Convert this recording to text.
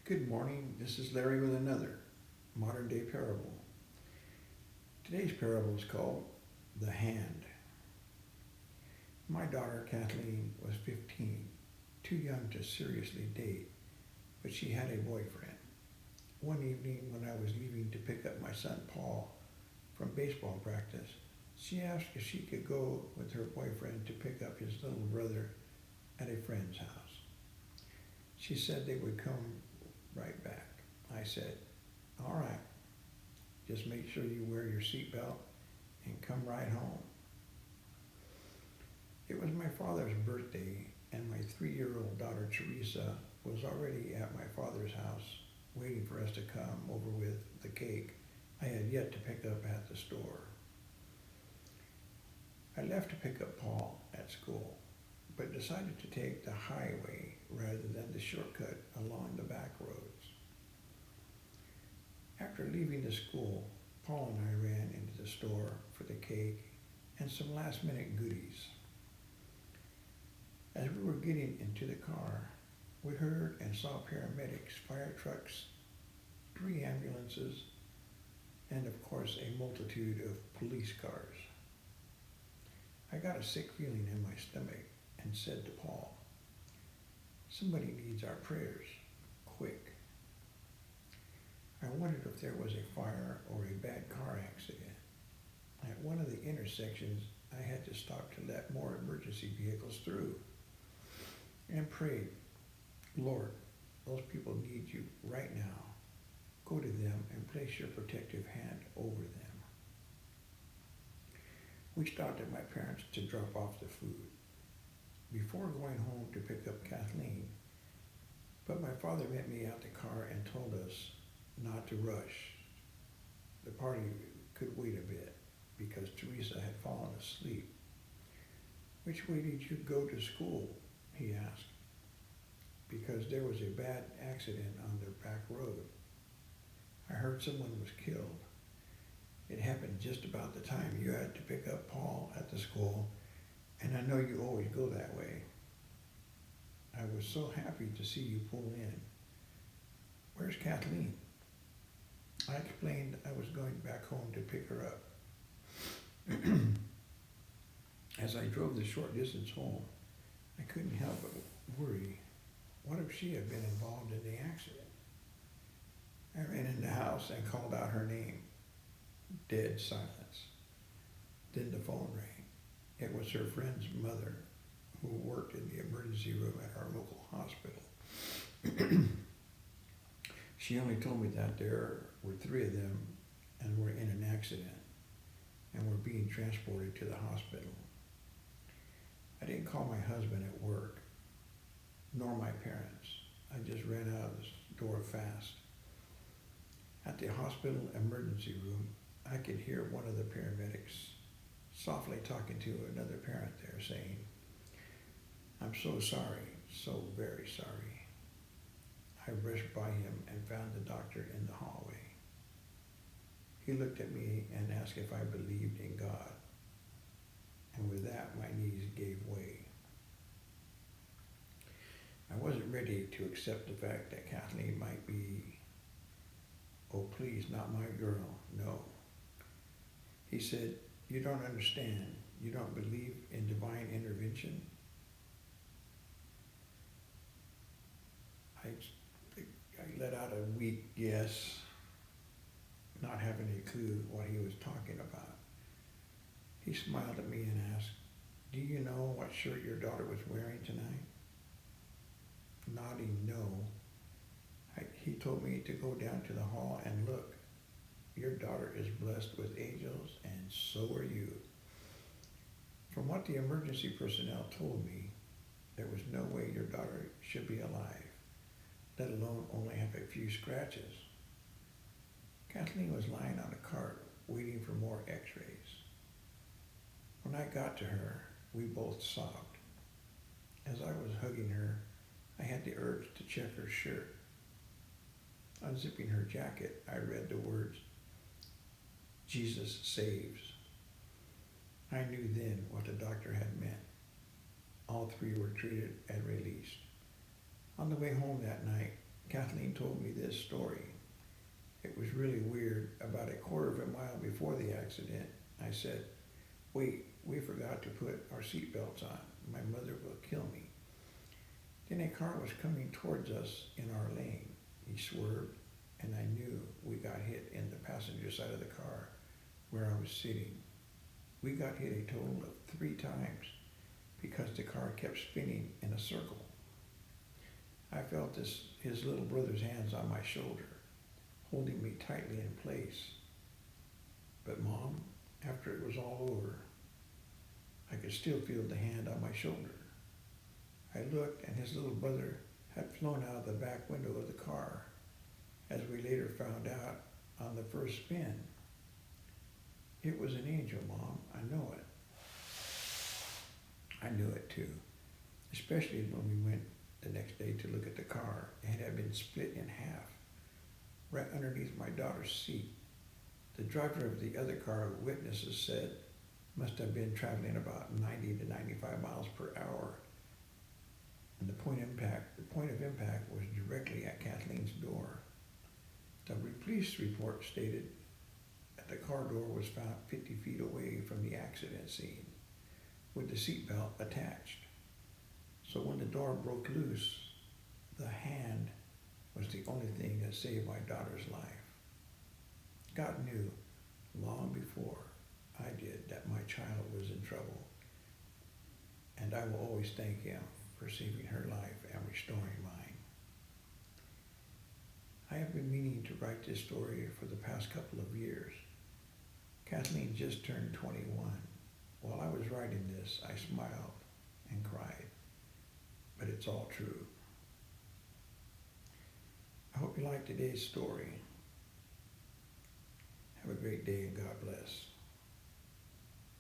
Good morning. This is Larry with another modern day parable. Today's parable is called The Hand. My daughter Kathleen was 15, too young to seriously date, but she had a boyfriend. One evening when I was leaving to pick up my son Paul from baseball practice, she asked if she could go with her boyfriend to pick up his little brother at a friend's house. She said they would come right back. I said, all right, just make sure you wear your seatbelt and come right home. It was my father's birthday, and my 3-year-old daughter Theresa was already at my father's house waiting for us to come over with the cake I had yet to pick up at the store. I left to pick up Paul at school, but decided to take the highway rather than the shortcut along the back roads. After leaving the school, Paul and I ran into the store for the cake and some last-minute goodies. As we were getting into the car, we heard and saw paramedics, fire trucks, 3 ambulances, and of course a multitude of police cars. I got a sick feeling in my stomach and said to Paul, somebody needs our prayers, quick. I wondered if there was a fire or a bad car accident. At one of the intersections, I had to stop to let more emergency vehicles through and prayed, Lord, those people need you right now. Go to them and place your protective hand over them. We stopped at my parents' to drop off the food before going home to pick up Kathleen, but my father met me out the car and told us not to rush. The party could wait a bit because Theresa had fallen asleep. Which way did you go to school? He asked, because there was a bad accident on the back road. I heard someone was killed. It happened just about the time you had to pick up Paul at the school, and I know you always go that way. I was so happy to see you pull in. Where's Kathleen? I explained I was going back home to pick her up. As I drove the short distance home, I couldn't help but worry. What if she had been involved in the accident? I ran in the house and called out her name. Dead silence. Then the phone rang. It was her friend's mother, who worked in the emergency room at our local hospital. She only told me that there were 3 of them and were in an accident and were being transported to the hospital. I didn't call my husband at work, nor my parents. I just ran out of the door fast. At the hospital emergency room, I could hear one of the paramedics softly talking to another parent there saying, I'm so sorry, so very sorry. I rushed by him and found the doctor in the hallway. He looked at me and asked if I believed in God. And with that, my knees gave way. I wasn't ready to accept the fact that Kathleen might be, oh please, not my girl, no. He said, you don't understand. You don't believe in divine intervention? I let out a weak yes, not having a clue what he was talking about. He smiled at me and asked, do you know what shirt your daughter was wearing tonight? Nodding no, he told me to go down to the hall and look. Your daughter is blessed with angels, and so are you. From what the emergency personnel told me, there was no way your daughter should be alive, let alone only have a few scratches. Kathleen was lying on a cart, waiting for more x-rays. When I got to her, we both sobbed. As I was hugging her, I had the urge to check her shirt. Unzipping her jacket, I read the words, Jesus saves. I knew then what the doctor had meant. All 3 were treated and released. On the way home that night, Kathleen told me this story. It was really weird. About a quarter of a mile before the accident, I said, "Wait, we forgot to put our seatbelts on. My mother will kill me." Then a car was coming towards us in our lane. He swerved, and I knew we got hit in the passenger side of the car where I was sitting. We got hit a total of 3 times because the car kept spinning in a circle. I felt his little brother's hands on my shoulder, holding me tightly in place. But Mom, after it was all over, I could still feel the hand on my shoulder. I looked, and his little brother had flown out of the back window of the car, as we later found out on the first spin. It was an angel, Mom. I know it. I knew it too, especially when we went the next day to look at the car. It had been split in half, right underneath my daughter's seat. The driver of the other car, witnesses said, must have been traveling about 90 to 95 miles per hour. And the point of impact was directly at Kathleen's door. The police report stated that the car door was found 50 feet away from the accident scene, with the seatbelt attached. So when the door broke loose, the hand was the only thing that saved my daughter's life. God knew long before I did that my child was in trouble, and I will always thank him for saving her life and restoring mine. I have been meaning to write this story for the past couple of years. Kathleen just turned 21. While I was writing this, I smiled and cried, but it's all true. I hope you liked today's story. Have a great day and God bless.